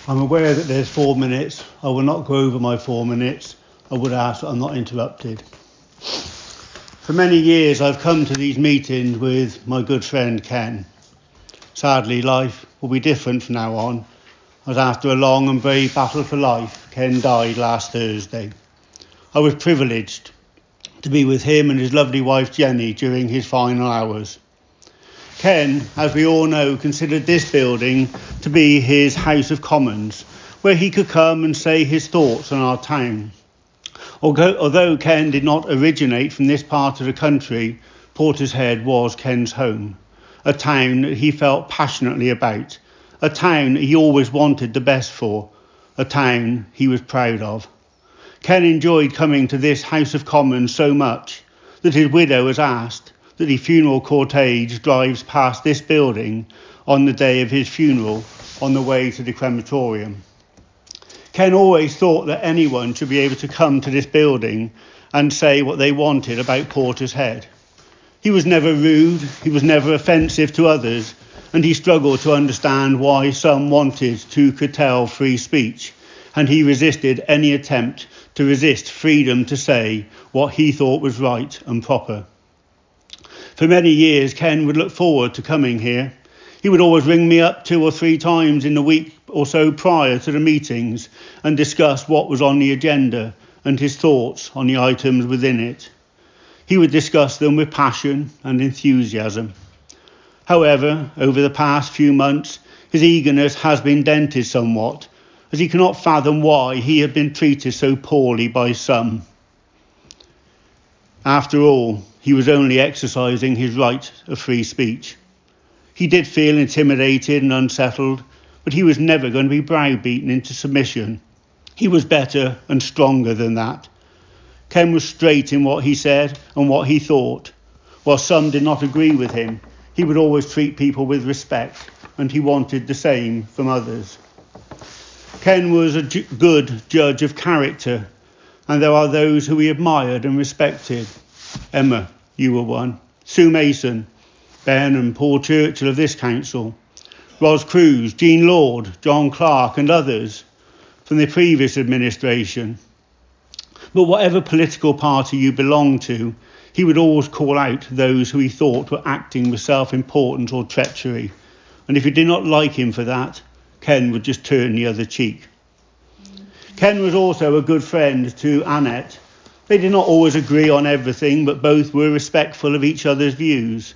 I'm aware that there's 4 minutes. I will not go over my 4 minutes. I would ask that I'm not interrupted. For many years I've come to these meetings with my good friend Ken. Sadly, life will be different from now on, as after a long and brave battle for life, Ken died last Thursday. I was privileged to be with him and his lovely wife Jenny during his final hours. Ken, as we all know, considered this building to be his House of Commons, where he could come and say his thoughts on our town. Although Ken did not originate from this part of the country, Portishead was Ken's home, a town that he felt passionately about, a town he always wanted the best for, a town he was proud of. Ken enjoyed coming to this House of Commons so much that his widow has asked that the funeral cortege drives past this building on the day of his funeral on the way to the crematorium. Ken always thought that anyone should be able to come to this building and say what they wanted about Portishead. He was never rude, he was never offensive to others, and he struggled to understand why some wanted to curtail free speech, and he resisted any attempt to resist freedom to say what he thought was right and proper. For many years, Ken would look forward to coming here. He would always ring me up 2 or 3 times in the week or so prior to the meetings and discuss what was on the agenda and his thoughts on the items within it. He would discuss them with passion and enthusiasm. However, over the past few months, his eagerness has been dented somewhat, as he cannot fathom why he had been treated so poorly by some. After all, he was only exercising his right of free speech. He did feel intimidated and unsettled, but he was never going to be browbeaten into submission. He was better and stronger than that. Ken was straight in what he said and what he thought. While some did not agree with him, he would always treat people with respect, and he wanted the same from others. Ken was a good judge of character, and there are those who he admired and respected. Emma, you were one. Sue Mason, Ben and Paul Churchill of this council, Ros Cruz, Jean Lord, John Clark and others from the previous administration. But whatever political party you belonged to, he would always call out those who he thought were acting with self-importance or treachery. And if you did not like him for that, Ken would just turn the other cheek. Ken was also a good friend to Annette. They did not always agree on everything, but both were respectful of each other's views.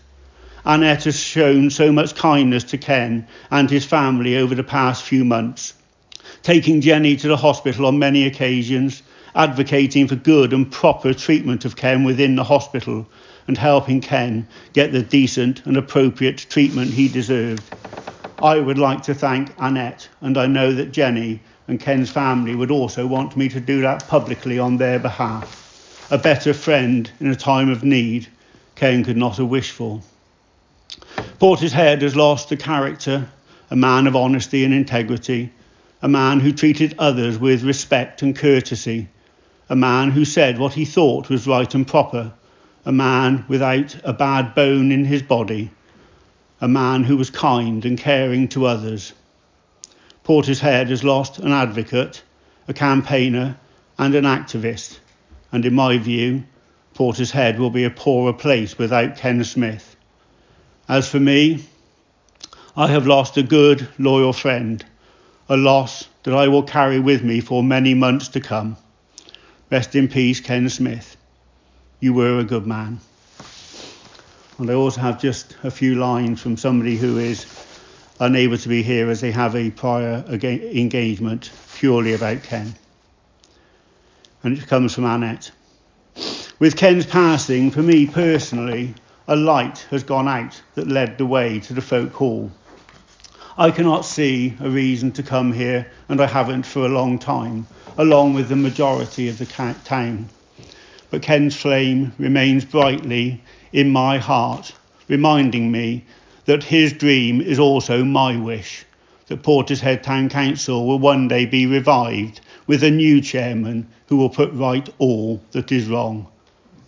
Annette has shown so much kindness to Ken and his family over the past few months, taking Jenny to the hospital on many occasions, advocating for good and proper treatment of Ken within the hospital, and helping Ken get the decent and appropriate treatment he deserved. I would like to thank Annette, and I know that Jenny and Ken's family would also want me to do that publicly on their behalf. A better friend in a time of need Ken could not have wished for. Portishead has lost a character, a man of honesty and integrity, a man who treated others with respect and courtesy, a man who said what he thought was right and proper, a man without a bad bone in his body, a man who was kind and caring to others. Portishead has lost an advocate, a campaigner and an activist, and in my view, Portishead will be a poorer place without Ken Smith. As for me, I have lost a good, loyal friend, a loss that I will carry with me for many months to come. Rest in peace, Ken Smith. You were a good man. And I also have just a few lines from somebody who is unable to be here as they have a prior engagement purely about Ken. And it comes from Annette. With Ken's passing, for me personally, a light has gone out that led the way to the folk hall. I cannot see a reason to come here, and I haven't for a long time, along with the majority of the town. But Ken's flame remains brightly in my heart, reminding me that his dream is also my wish, that Portishead Town Council will one day be revived with a new chairman who will put right all that is wrong.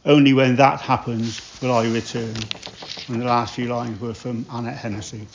Only when that happens will I return. And the last few lines were from Annette Hennessy.